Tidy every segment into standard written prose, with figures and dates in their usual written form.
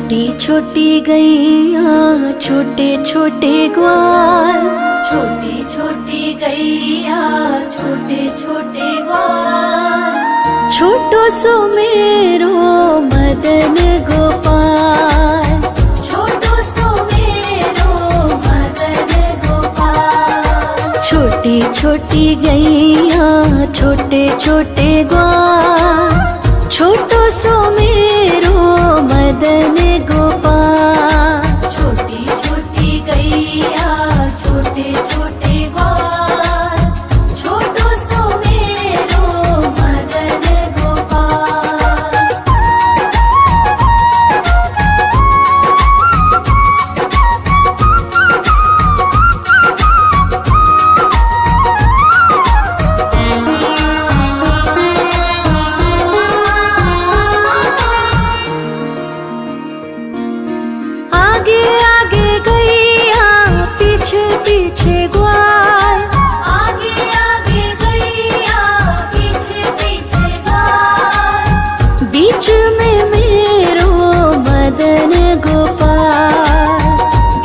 छोटी छोटी गैया छोटे छोटे ग्वाल, छोटी छोटी गैया छोटे छोटे ग्वाल, छोटो सो मेरो मदन गोपाल, छोटो सो मेरो मदन गोपाल। छोटी छोटी गैया छोटे छोटे ग्वाल, छोटो सो मेरो मदन गोपाल। छोटी छोटी गैया छोटे छोटे ग्वाल, छोटो सो मेरो मदन गोपाल। आगे आगे गैया पीछे पीछे ग्वाल, आगे आगे गैया पीछे पीछे ग्वाल, बीच में मेरो मदन गोपाल।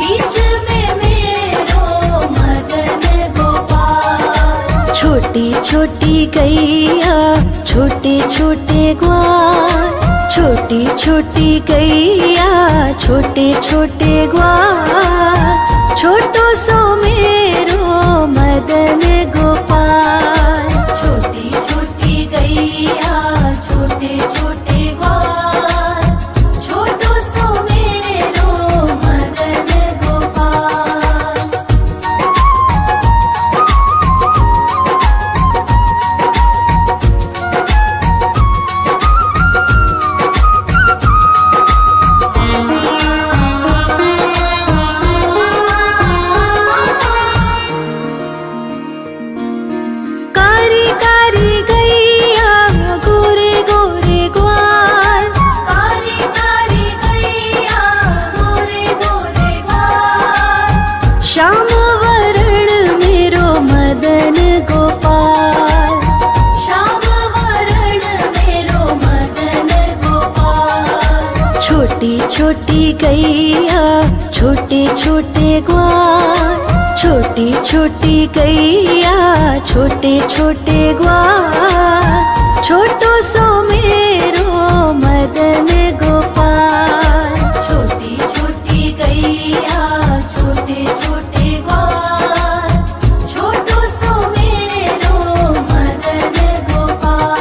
बीच में मेरो मदन गोपाल। छोटी छोटी गैया छोटे छोटे ग्वाल, छोटी छोटी गैया छोटे छोटे ग्वाल, छोटो सो मेरो मदन गोपाल। छोटी छोटी गैया छोटे छोटे ग्वाल, छोटो सो मेरो मदन गोपाल। कारी कारी गैया गोरे गोरे ग्वाल, कारी कारी गैया गोरे गोरे ग्वाल, श्याम वरण मेरो मदन गोपाल। श्याम वरण मेरो मदन गोपाल। छोटी छोटी गैया छोटे छोटे ग्वाल, छोटी छोटी गैया छोटे छोटे ग्वाल, छोटो सो मेरो मदन गोपाल। छोटी छोटी गैया छोटे छोटे ग्वाल, छोटो सो मेरो मदन गोपाल।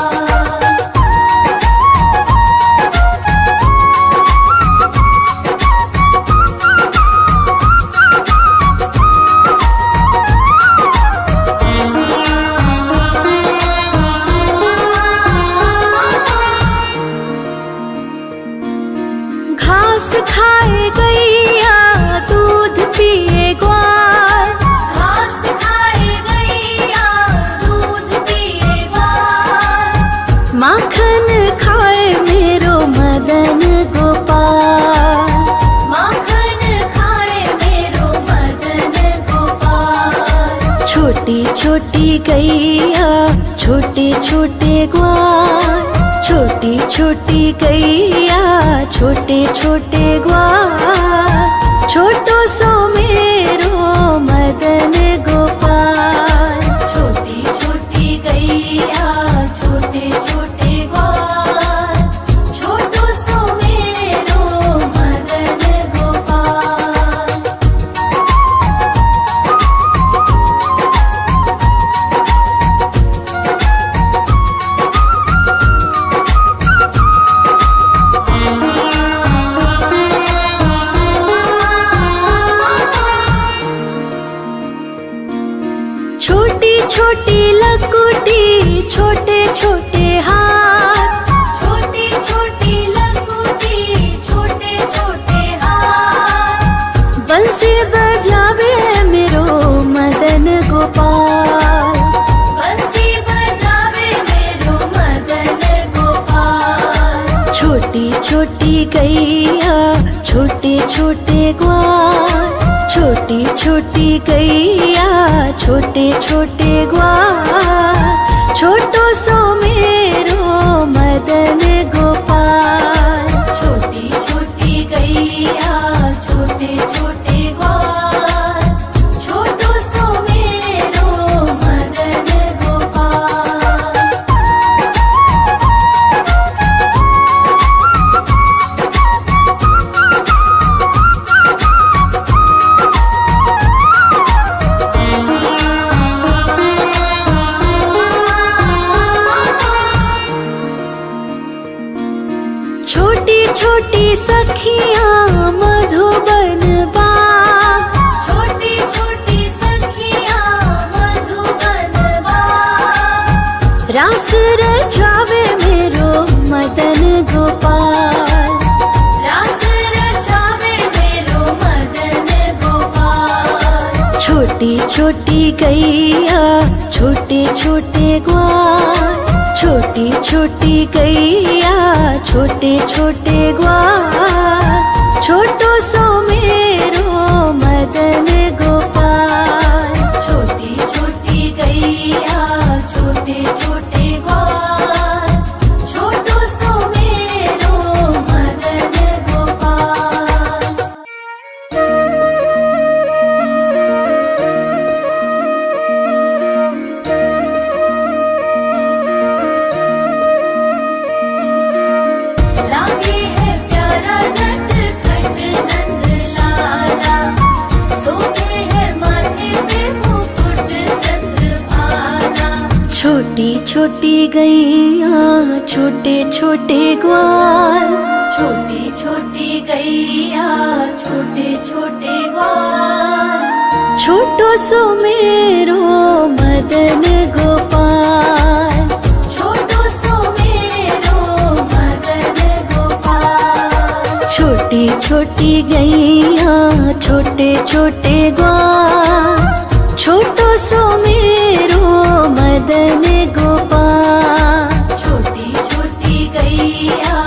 घास खाए गैया दूध पिए ग्वाल, घास खाए गैया दूध पिए ग्वाल, माखन खाए मेरो मदन गोपाल। माखन खाए मेरो मदन गोपाल। छोटी छोटी गैया छोटे छोटे ग्वाल, छोटी छोटी गैया छोटे छोटे ग्वाल, छोटो सो मेरो मदन गोपाल। छोटी छोटी गैया छोटे छोटे ग्वाल, छोटो सो मेरो मदन गोपाल। छोटी छोटी लकुटी छोटे छोटे हाथ, छोटी छोटी लकुटी छोटे छोटे हाथ, बंसी बजावे मेरो मदन गोपाल। बंसी बजावे मेरो मदन गोपाल। छोटी छोटी गैया छोटे छोटे ग्वाल, छोटी छोटी गैया छोटे छोटे ग्वाल, छोटो सो मेरो मदन गोपाल। छोटी छोटी गैया रास रचावे मेरो मदन गोपाल। रास रचावे मेरो मदन गोपाल। छोटी छोटी गैया छोटे छोटे ग्वाल। छोटी छोटी गैया छोटे छोटे ग्वाल। छोटो सो मेरो मदन गोपाल। छोटी छोटी गैया छोटे छोटे ग्वाल। छोटो सो मेरो मदन गोपाल। लागे है प्यारा नटखट नंद लाला। सोते है माथे पे मुकुट चंद्रभाला। छोटी छोटी गैया छोटे छोटे ग्वाल। छोटी छोटी गैया छोटे छोटे ग्वाल। छोटो सो मेरो मदन गोपाल। छोटो सो मेरो मदन गोपाल। छोटी छोटी गैया छोटे छोटे ग्वाल। छोटो सो मेरो मदन गोपाल। छोटी छोटी गैया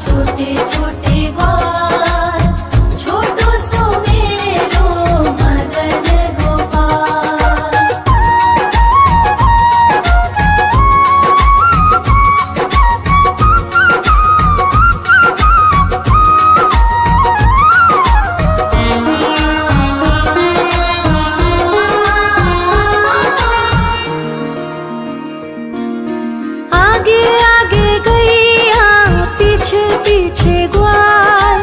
छोटे छोटे ग्वाल। छोटो सो मेरो मदन गोपाल। आगे आगे गैया पीछे पीछे ग्वाल।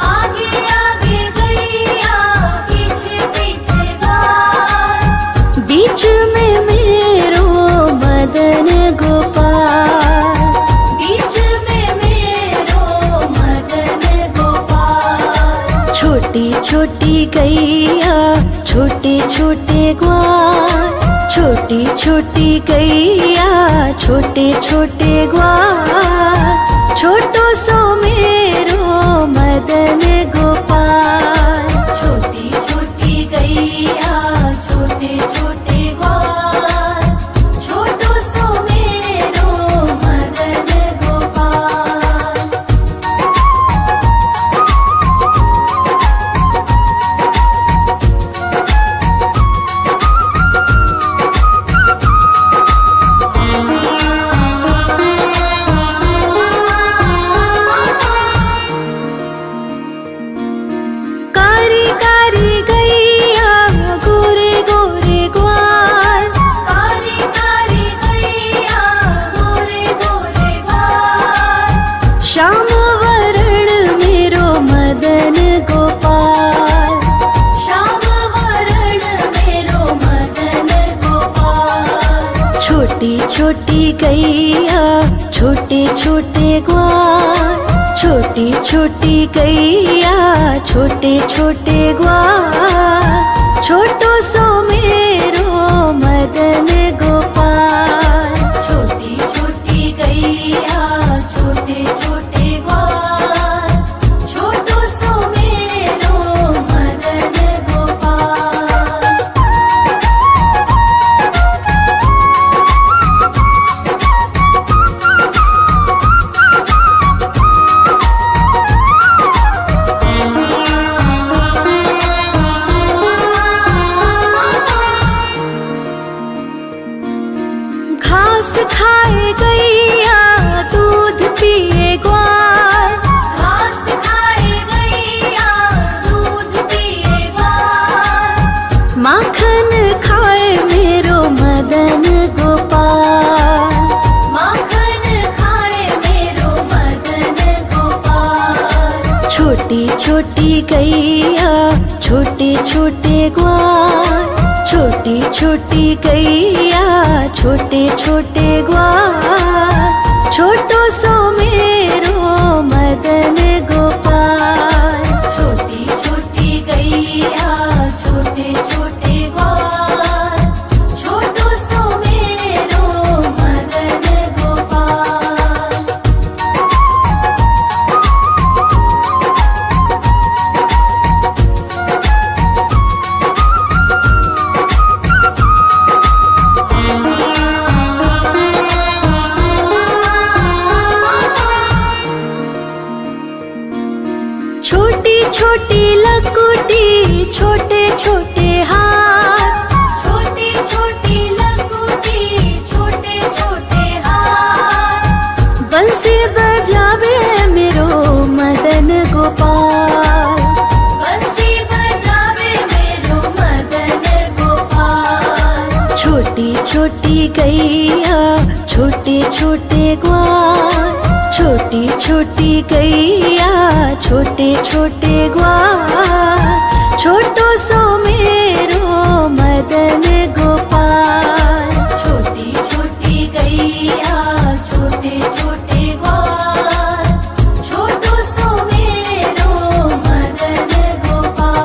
आगे आगे गैया पीछे पीछे ग्वाल। बीच में मेरो मदन गोपाल। बीच में मेरो मदन गोपाल। छोटी छोटी गैया छोटे छोटे ग्वाल। छोटी छोटी गैया छोटे छोटे ग्वाल। छोटो सो मेरो मदन गोपाल। छोटी छोटी गैया छोटे छोटे ग्वाल। छोटो सो मेरो मदन गोपाल। कारी कारी गैया गोरे गोरे ग्वाल। कारी कारी गैया गोरे गोरे ग्वाल। श्याम वरण मेरो मदन गोपाल। श्याम वरण मेरो मदन गोपाल। छोटी छोटी गैया छोटे छोटे ग्वाल। छोटी छोटी गैया छोटे छोटे ग्वाल। छोटो सो मेरो मदन गोपाल। छोटी छोटी गैया छोटे छोटे ग्वाल। छोटो सो मेरो मदन गोपाल। घास खाए गैया दूध पिए ग्वाल। घास खाए गैया दूध पिए ग्वाल। माखन खाए मेरो मदन गोपाल। माखन खाए मेरो मदन गोपाल। छोटी छोटी गैया छोटे छोटे ग्वाल। छोटी छोटी गैया छोटे छोटे ग्वाल। छोटो सो मेरो मदन गोपाल। छोटी छोटी गैया छोटे छोटे ग्वाल। छोटो सो मेरो मदन गैया छोटे छोटे ग्वाल, छोटी छोटी गैया छोटे छोटे ग्वाल, छोटो सो मेरो मदन गोपाल। छोटी छोटी गैया छोटे छोटे ग्वाल, छोटो सो मेरो मदन गोपाल।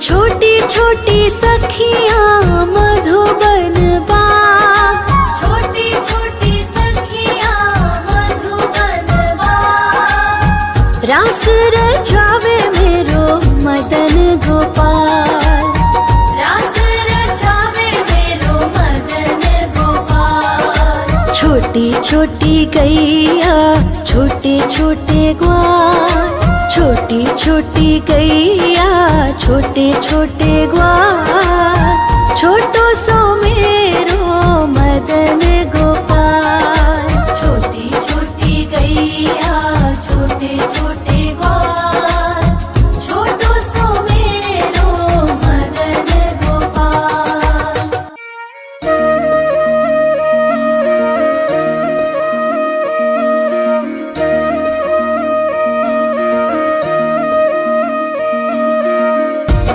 छोटी छोटी सखियाँ मधुबन बाग, छोटी छोटी सखियाँ मधुबन बाग, रास रचावे मेरो मदन गोपाल। रास रचावे मेरो मदन गोपाल। छोटी छोटी गैया छोटे छोटे ग्वाल, छोटी छोटी गैया छोटे छोटे ग्वाल, छोटो सो मेरो मदन गोपाल। छोटी छोटी गैया छोटे छोटे ग्वाल, छोटो सो मेरो मदन गोपाल।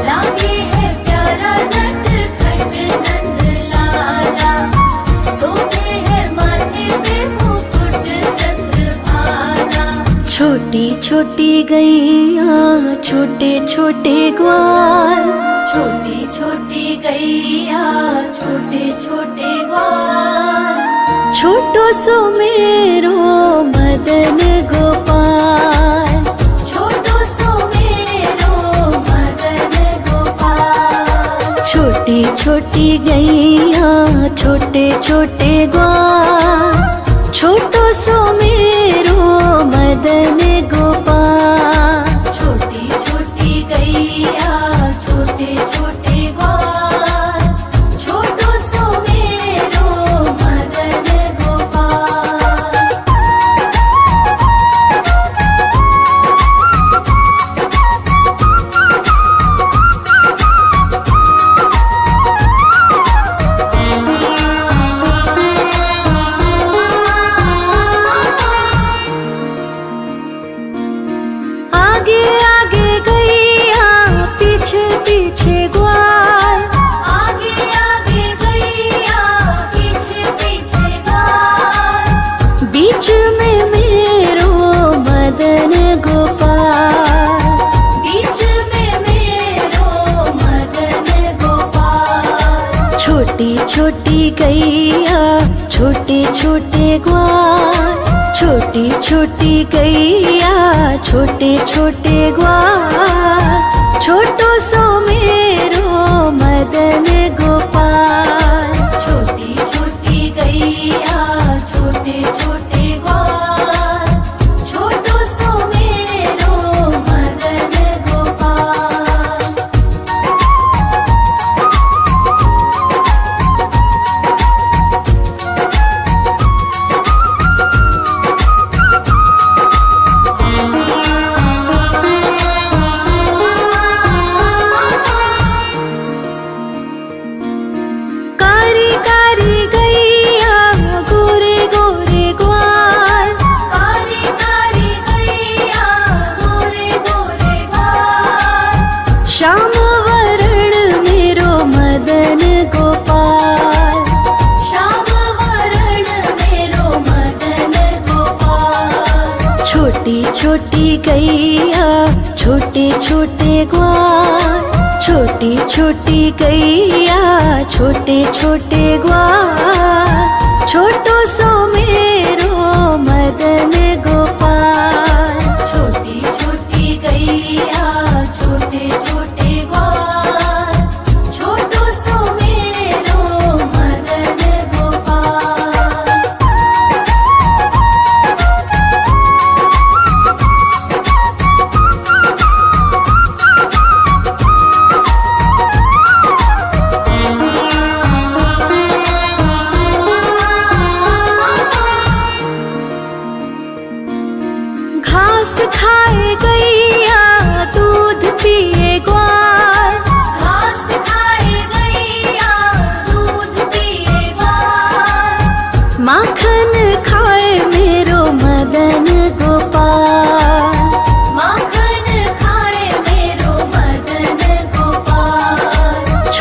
लागे है प्यारा नटखट नंद लाला, सोते है माथे पे मुकुट चंद्रभाला। छोटी छोटी गैया छोटे छोटे ग्वाल, छोटी छोटी गैया छोटे छोटे ग्वाल, छोटो सो मेरो मदन गोपाल। छोटो सो मेरो मदन गोपाल। छोटी छोटी गैया छोटे छोटे ग्वाल, छोटो सो मेरो मदन गोपाल। छोटी छोटी गैया छोटे छोटे ग्वाल, छोटो सो मेरो मदन गोपाल। आगे आगे गैया पीछे पीछे ग्वाल, आगे आगे गैया पीछे पीछे ग्वाल, बीच में मेरो मदन गोपाल। बीच में मेरो मदन गोपाल। छोटी छोटी गैया छोटे छोटे ग्वाल, छोटी छोटी गैया छोटे छोटे ग्वाल, छोटो सो मेरो मदन गोपाल। छोटी छोटी गैया छोटे छोटे ग्वाल, छोटो सो मेरो मदन गोपाल। कारी कारी गैया गोरे गोरे ग्वाल, कारी कारी गैया गोरे गोरे ग्वाल, श्याम वरण मेरो मदन गोपाल। श्याम वरण मेरो मदन गोपाल। छोटी छोटी गैया छोटे छोटे ग्वाल, छोटी छोटी गैया छोटे छोटे ग्वाल, छोटो सो मेरो मदन गोपाल। छोटी छोटी गैया छोटे छोटे ग्वाल, छोटो सो मेरो मदन गोपाल।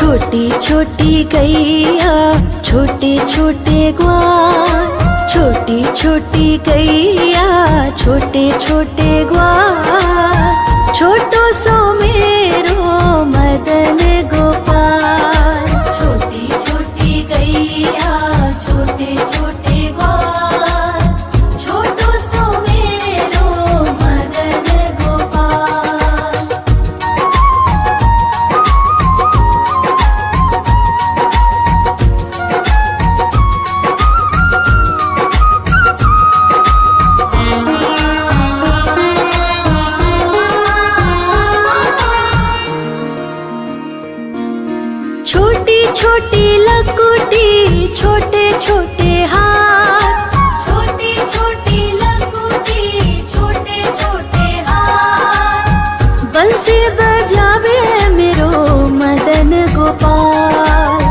छोटी छोटी गैया छोटे छोटे ग्वाल, छोटी छोटी गैया छोटे छोटे ग्वाल, छोटो सो मेरो मदन गोपाल। छोटी छोटी गैया छोटे छोटे ग्वाल, छोटो सो मेरो मदन गोपाल। छोटी छोटी लकुटी छोटे छोटे हाथ, छोटी छोटी लकुटी छोटे छोटे हाथ, बंसी बजावे मेरो मदन गोपाल।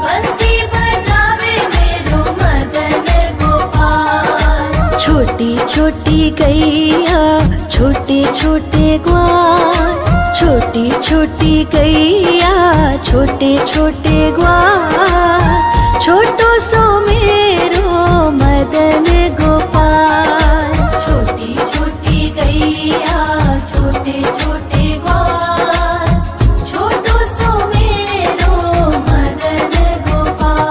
बंसी बजावे मेरो मदन गोपाल। छोटी छोटी गैया छोटे छोटे ग्वाल, छोटी छोटी गैया छोटे छोटे ग्वाल, छोटो सो मेरो मदन गोपाल। छोटी छोटी गैया छोटे छोटे ग्वाल, छोटो सो मेरो मदन गोपाल।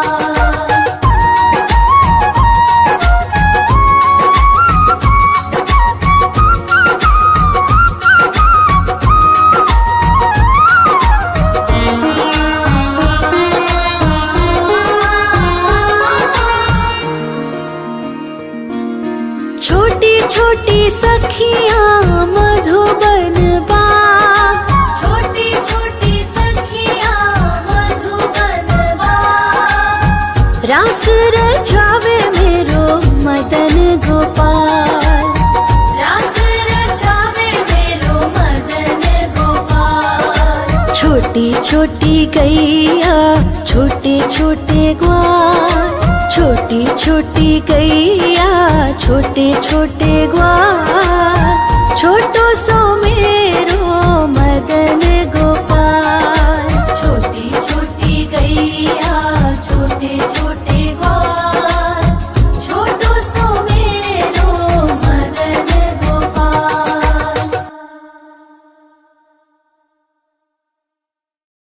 छोटी छोटी सखियाँ मधुबन बाग, छोटी छोटी सखियाँ मधुबन बाग, रास रचावे मेरो मदन गोपाल। रास रचावे मेरो मदन गोपाल। छोटी छोटी गैया छोटे छोटे ग्वाल, छोटी छोटी गैया छोटे छोटे ग्वाल, छोटो सो मेरो मदन